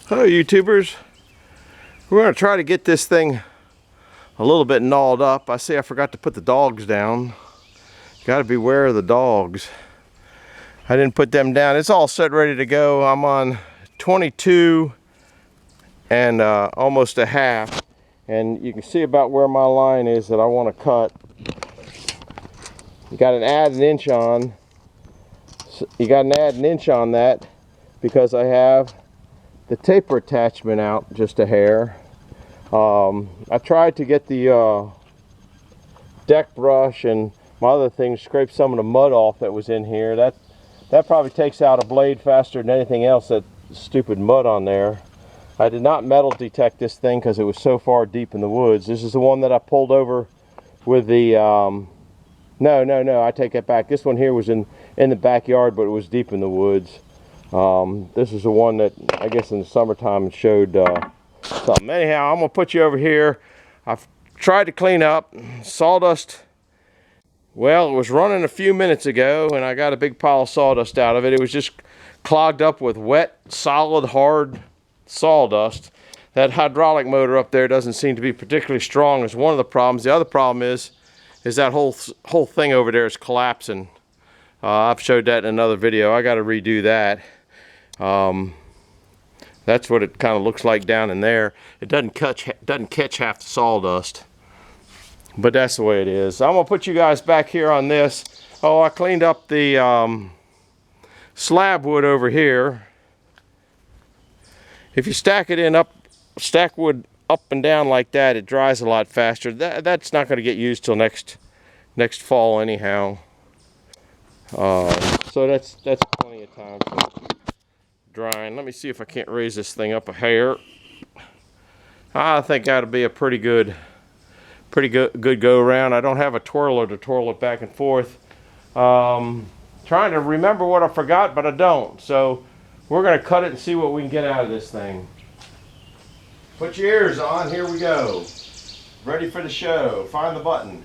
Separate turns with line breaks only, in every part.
Hello YouTubers. We're going to try to get this thing a little bit gnawed up. I see I forgot to put the dogs down. Got to beware of the dogs. I didn't put them down. It's all set ready to go. I'm on 22 and almost a half. And you can see about where my line is that I want to cut. You got to add an inch on. You got to add an inch on that because I have the taper attachment out just a hair. I tried to get the deck brush and my other things, scrape some of the mud off that was in here. That probably takes out a blade faster than anything else, that stupid mud on there. I did not metal detect this thing because it was so far deep in the woods. This is the one that I pulled over with the no, I take that back. This one here was in the backyard, but it was deep in the woods. This is the one that I guess in the summertime it showed something. Anyhow, I'm gonna put you over here. I've tried to clean up sawdust. Well, it was running a few minutes ago and I got a big pile of sawdust out of it. It was just clogged up with wet, solid, hard sawdust. That hydraulic motor up there doesn't seem to be particularly strong is one of the problems. The other problem is that whole thing over there is collapsing. I've showed that in another video. I got to redo that. That's what it kind of looks like down in there. It doesn't catch half the sawdust, but that's the way it is. I'm gonna put you guys back here on this. Oh, I cleaned up the slab wood over here. If you stack wood up and down like that, it dries a lot faster. That's not going to get used till next fall anyhow. So that's plenty of time for drying. Let me see if I can't raise this thing up a hair. I think that'll be a pretty good go around. I don't have a twirler to twirl it back and forth. Trying to remember what I forgot, but I don't. So we're going to cut it and see what we can get out of this thing. Put your ears on. Here we go. Ready for the show. Find the button.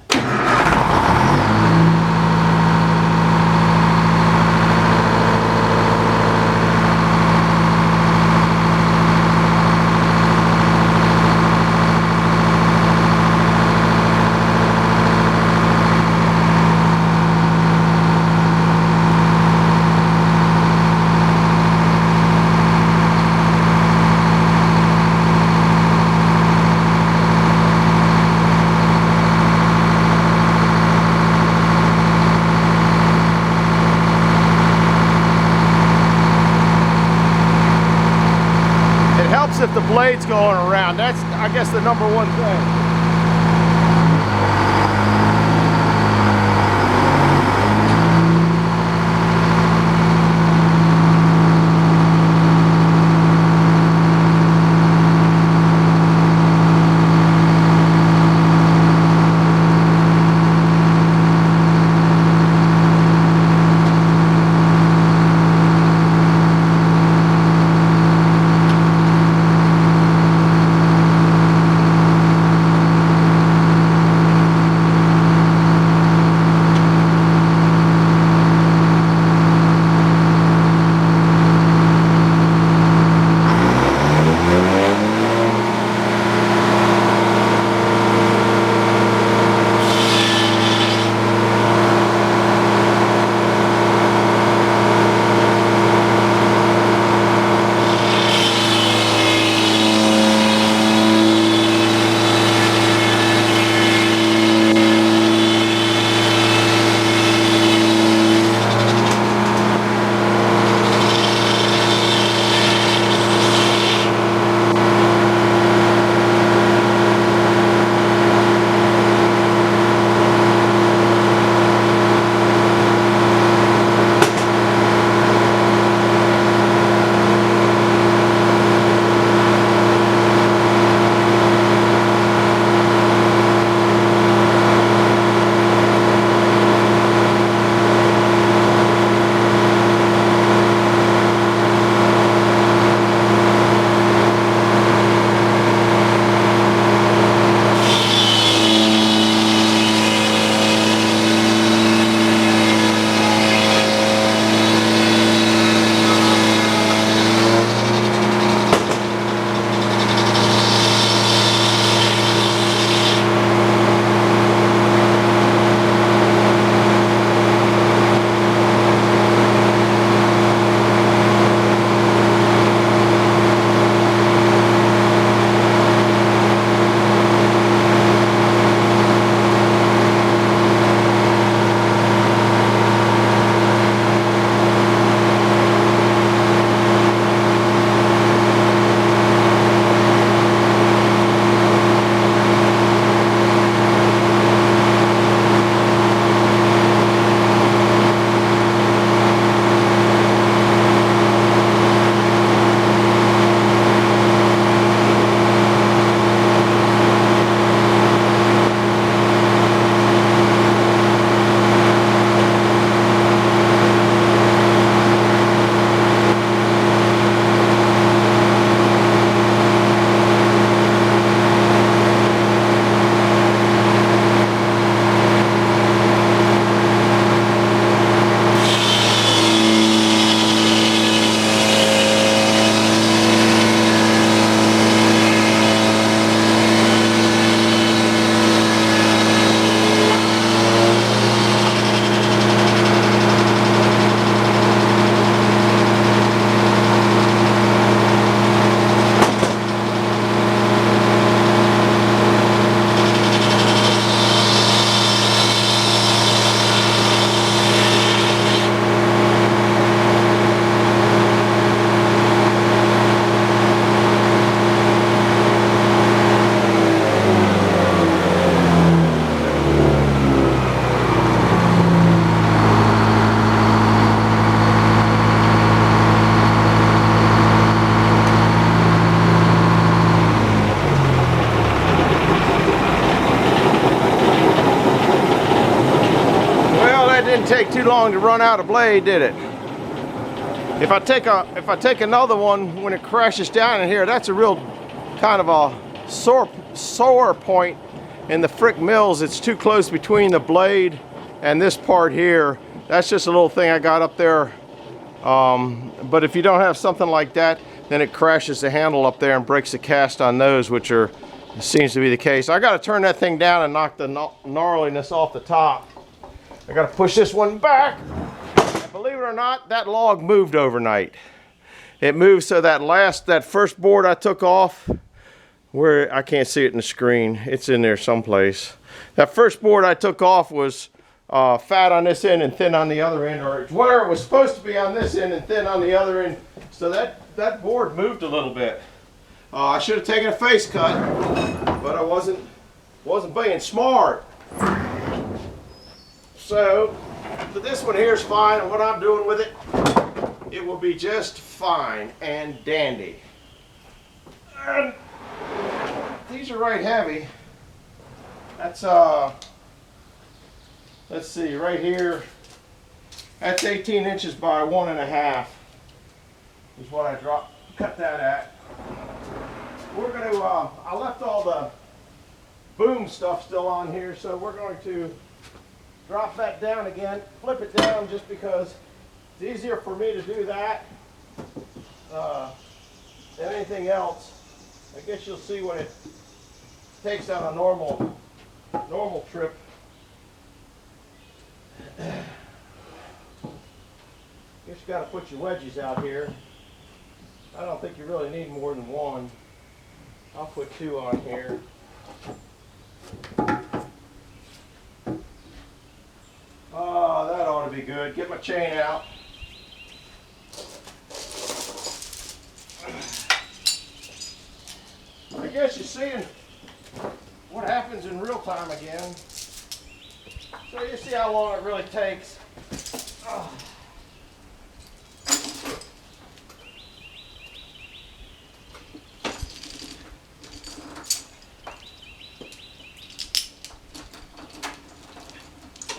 If the blade's going around, that's I guess the number one thing. too long to run out of blade, did it? If I take another one when it crashes down in here, that's a real kind of a sore point in the Frick Mills. It's too close between the blade and this part here. That's just a little thing I got up there. But if you don't have something like that, then it crashes the handle up there and breaks the cast on those, which seems to be the case. I got to turn that thing down and knock the gnarliness off the top. I got to push this one back. And believe it or not, that log moved overnight. It moved so that first board I took off, where I can't see it in the screen, it's in there someplace. That first board I took off was fat on this end and thin on the other end, or where it was supposed to be on this end and thin on the other end. So that board moved a little bit. I should have taken a face cut, but I wasn't being smart. So this one here is fine, and what I'm doing with it, it will be just fine and dandy. And these are right heavy. That's let's see, right here, that's 18 inches by 1.5 is what I cut that at. We're going to, I left all the boom stuff still on here, so we're going to drop that down again, flip it down, just because it's easier for me to do that than anything else. I guess you'll see when it takes on a normal trip. Guess you got to put your wedges out here. I don't think you really need more than one. I'll put 2 on here. Oh, that ought to be good. Get my chain out. I guess you're seeing what happens in real time again. So you see how long it really takes. Oh.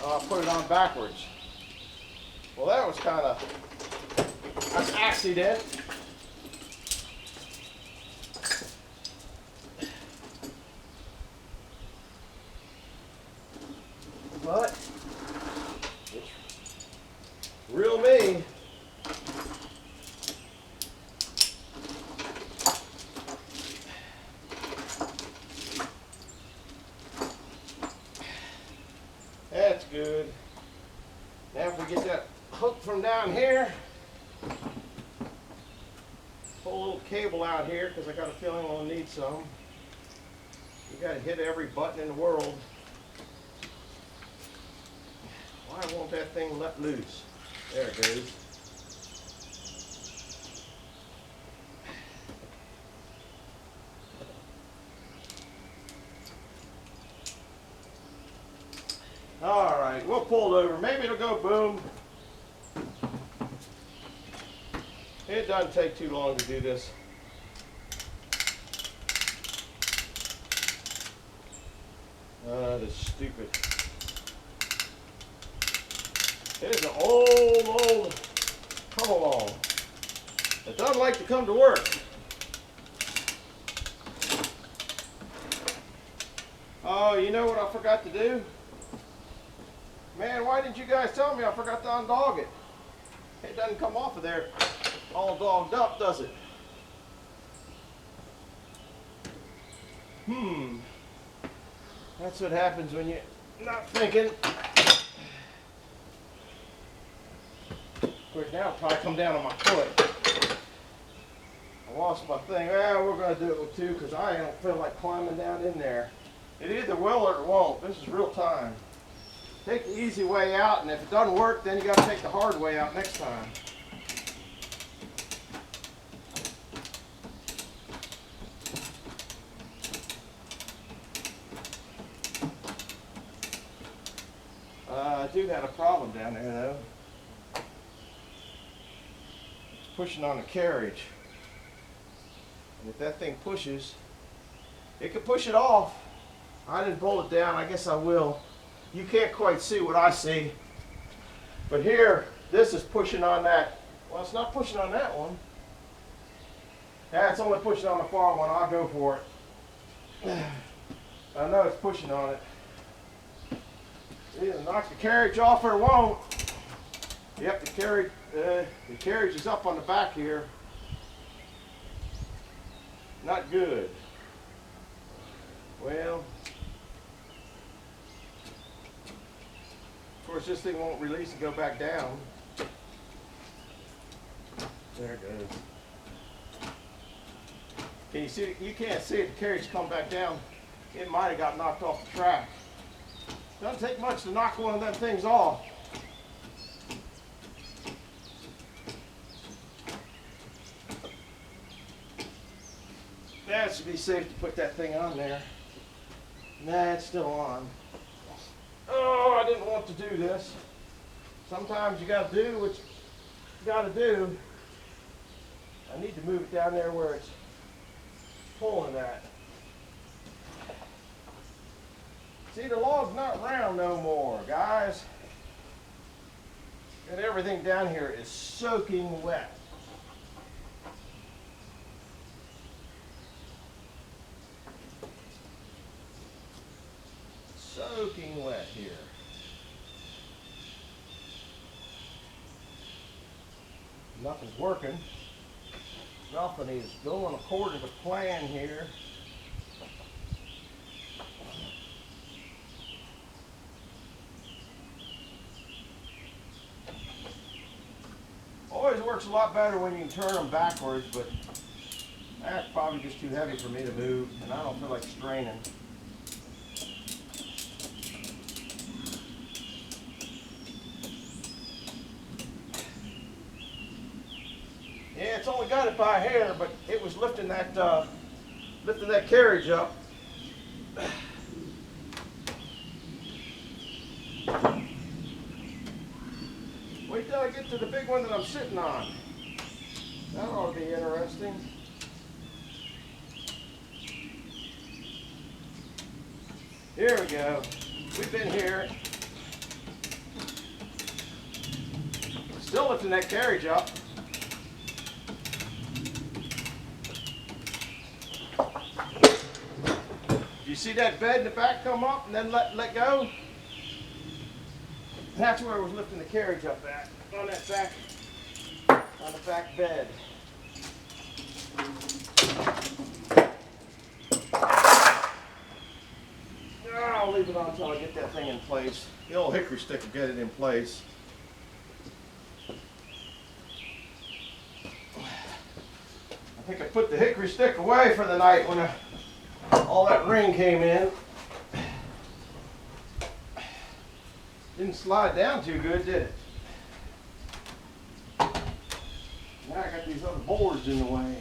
I'll put it on backwards. Well, that was kind of an accident. But it's real me. That's good. Now if we get that hook from down here, pull a little cable out here, because I got a feeling we'll need some. You got to hit every button in the world. Why won't that thing let loose? There it goes. All right, we'll pull it over. Maybe it'll go boom. It doesn't take too long to do this. That is stupid. It is an old come along. It doesn't like to come to work. Oh, you know what I forgot to do? Man, why didn't you guys tell me I forgot to undog it? It doesn't come off of there all dogged up, does it? That's what happens when you're not thinking. Of course, now it'll probably come down on my foot. I lost my thing. Well, we're going to do it with 2 because I don't feel like climbing down in there. It either will or it won't. This is real time. Take the easy way out, and if it doesn't work, then you got to take the hard way out next time. I do have a problem down there, though. It's pushing on the carriage. And if that thing pushes, it can push it off. I didn't pull it down. I guess I will. You can't quite see what I see. But here, this is pushing on that. Well, it's not pushing on that one. Yeah, it's only pushing on the far one. I'll go for it. I know it's pushing on it. Either knock the carriage off or it won't. Yep, the carriage is up on the back here. Not good. Well, of course this thing won't release and go back down. There it goes. Can you see? You can't see it. The carriage come back down. It might have got knocked off the track. Doesn't take much to knock one of them things off. That should be safe to put that thing on there. Nah, it's still on. Oh, I didn't want to do this. Sometimes you got to do what you got to do. I need to move it down there where it's pulling at. See, the log's not round no more, guys. And everything down here is soaking wet. Soaking wet here. Nothing's working. Nothing is going according to plan here. Always works a lot better when you can turn them backwards, but that's probably just too heavy for me to move, and I don't feel like straining. Yeah, it's only got it by a hair, but it was lifting that carriage up. Wait till I get to the big one that I'm sitting on. That ought to be interesting. Here we go. We've been here. Still lifting that carriage up. You see that bed in the back come up and then let go? That's where I was lifting the carriage up at, on the back bed. I'll leave it on until I get that thing in place. The old hickory stick will get it in place. I think I put the hickory stick away for the night when all that rain came in. Didn't slide down too good, did it? Now I got these other boards in the way.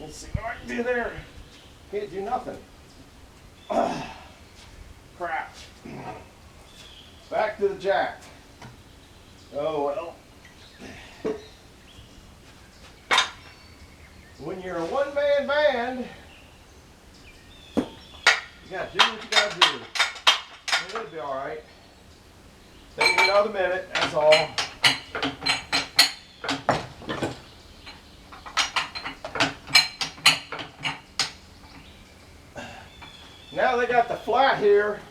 Let's see what I can do there. Can't do nothing. Crap. Back to the jack. Oh well. When you're a one-man band, you gotta do what you gotta do. And it'll be alright. Take me another minute, that's all. Now they got the flat here,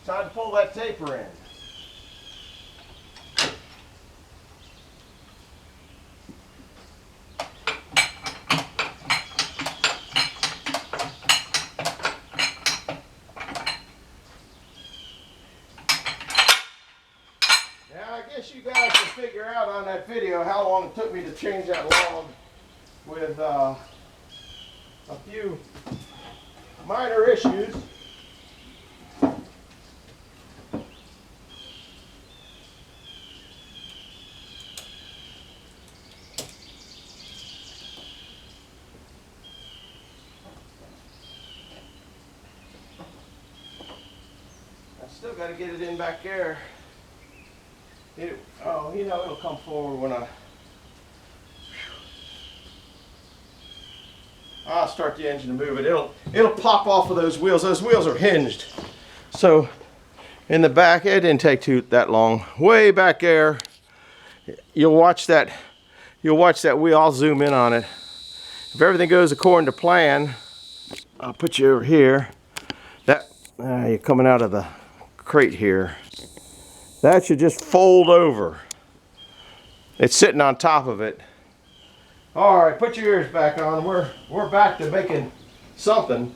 time to pull that taper in. You guys can figure out on that video how long it took me to change that log with a few minor issues. I still got to get it in back there. It'll come forward when I'll start the engine to move it. It'll pop off of those wheels. Those wheels are hinged. So in the back, it didn't take that long. Way back there, you'll watch that wheel. I'll zoom in on it. If everything goes according to plan, I'll put you over here. That you're coming out of the crate here. That should just fold over. It's sitting on top of it. All right, put your ears back on. We're back to making something.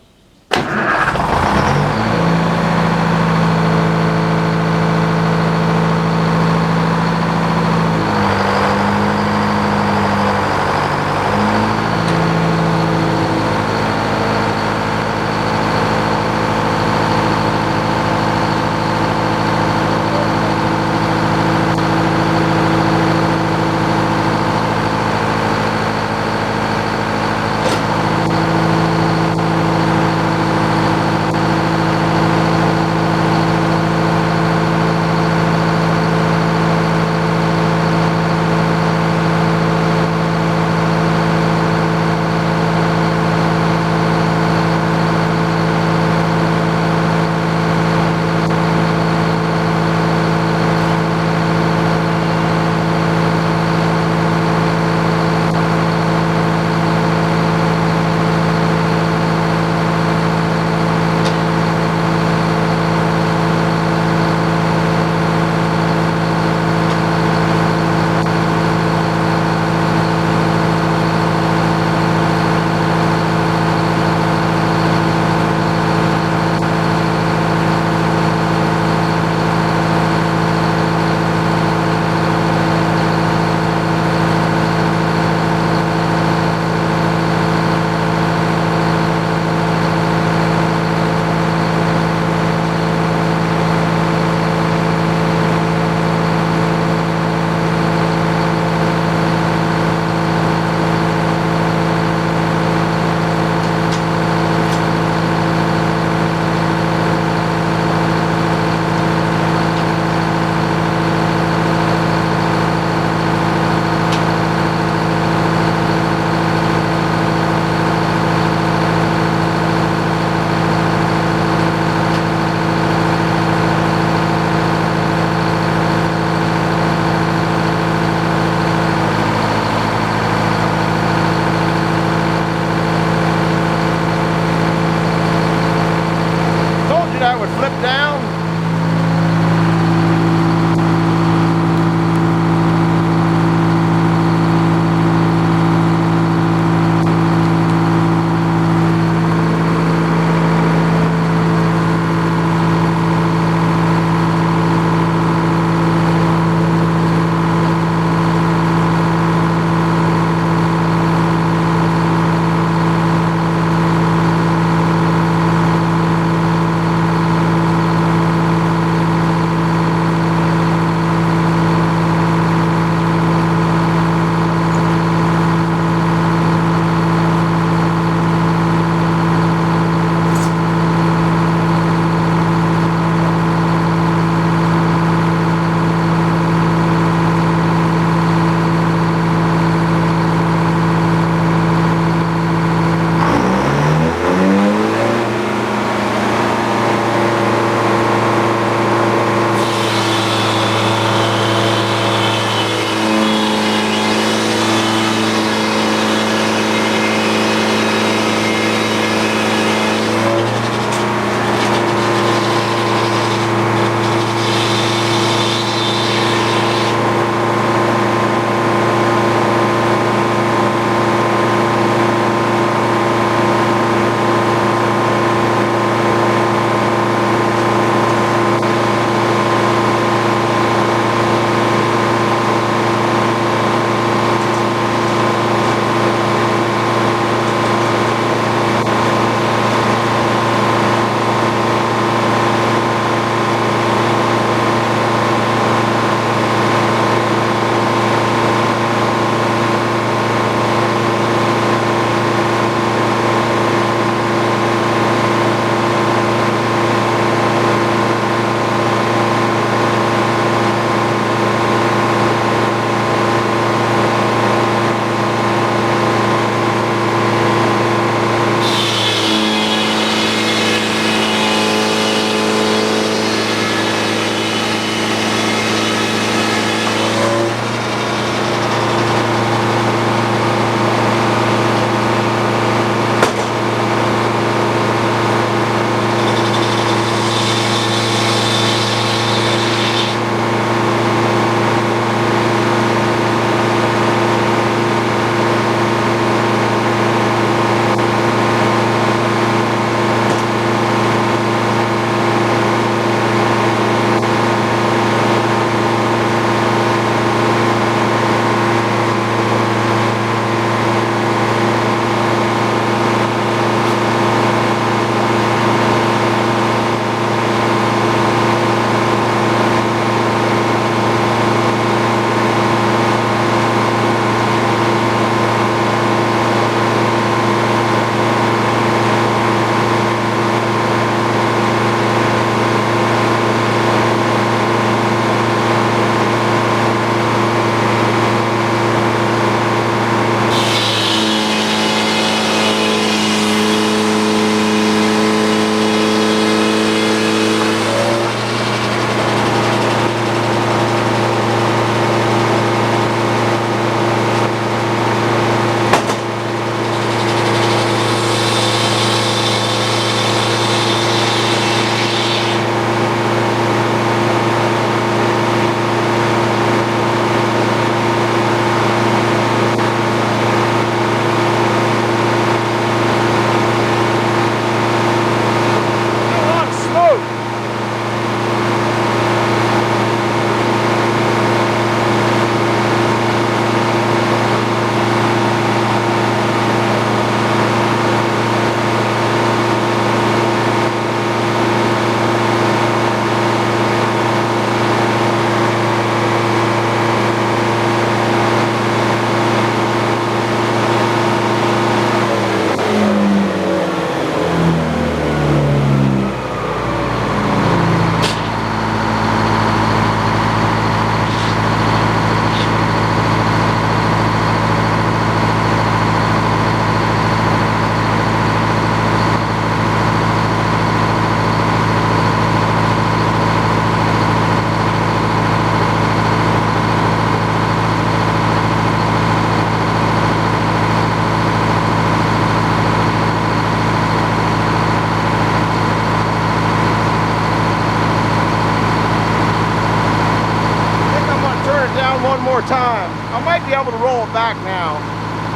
time. I might be able to roll it back now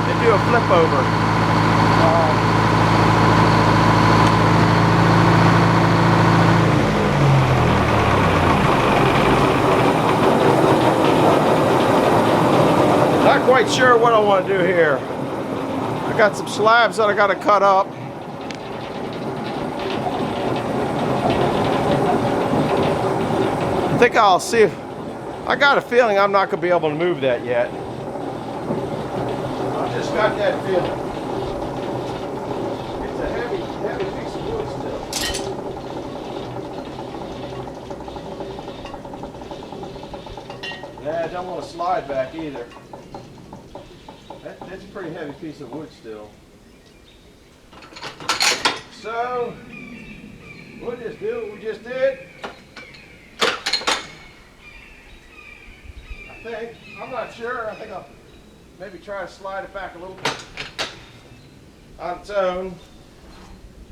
and do a flip over. Not quite sure what I want to do here. I got some slabs that I got to cut up. I think I'll see if I got a feeling I'm not going to be able to move that yet. I just got that feeling. It's a heavy piece of wood still. Yeah, I don't want to slide back either. That's a pretty heavy piece of wood still. So, we'll just do what we just did. I'm not sure. I think I'll maybe try to slide it back a little bit on its own.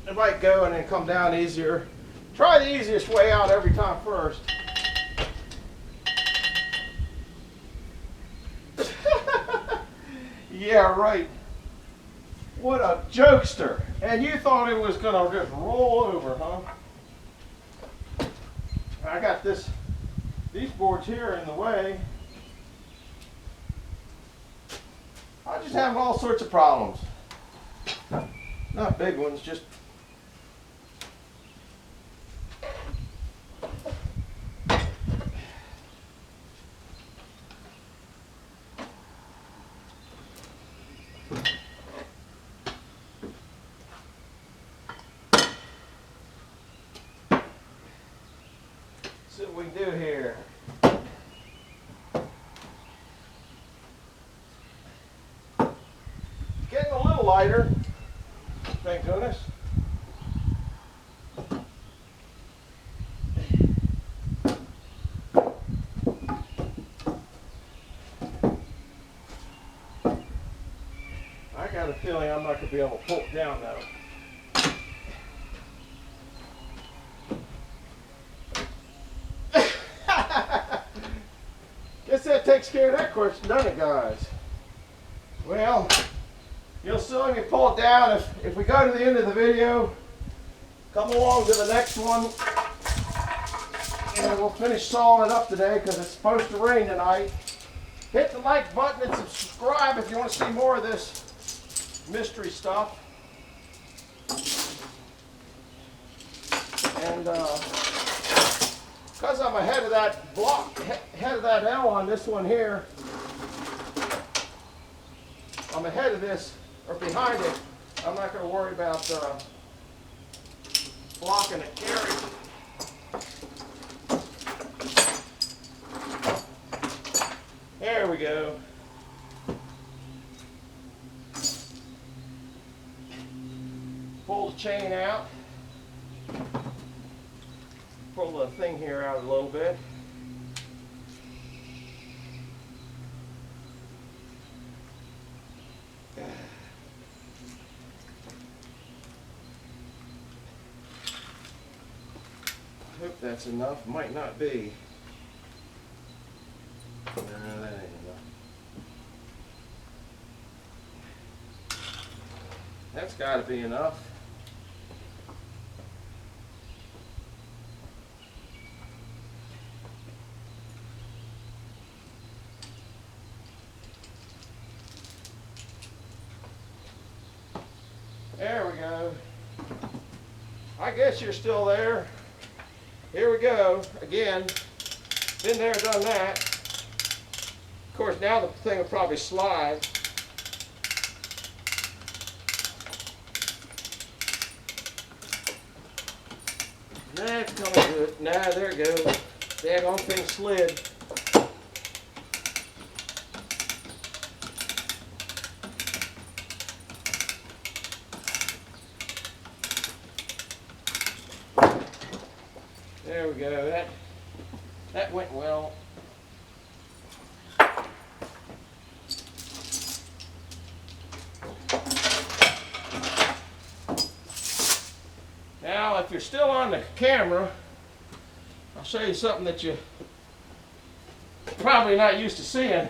It might go and then come down easier. Try the easiest way out every time first. Yeah, right. What a jokester. And you thought it was going to just roll over, huh? I got these boards here in the way. I just have all sorts of problems. Not big ones, just see what we can do here. Getting a little lighter, thank goodness. I got a feeling I'm not going to be able to pull it down though. Guess that takes care of that question, doesn't it, guys? Well, you'll see me pull it down. If we go to the end of the video, come along to the next one, and we'll finish sawing it up today because it's supposed to rain tonight. Hit the like button and subscribe if you want to see more of this mystery stuff. And because I'm ahead of that block, ahead of that L on this one here, I'm ahead of this, or behind it. I'm not going to worry about blocking the carriage. There we go. Pull the chain out. Pull the thing here out a little bit. I hope that's enough. Might not be. No, that ain't enough. That's got to be enough. There we go. I guess you're still there. Here we go. Again, been there, done that. Of course, now the thing will probably slide. That's coming good. Nah, there it goes. Daggone thing slid. There we go. That went well. Now, if you're still on the camera, I'll show you something that you're probably not used to seeing.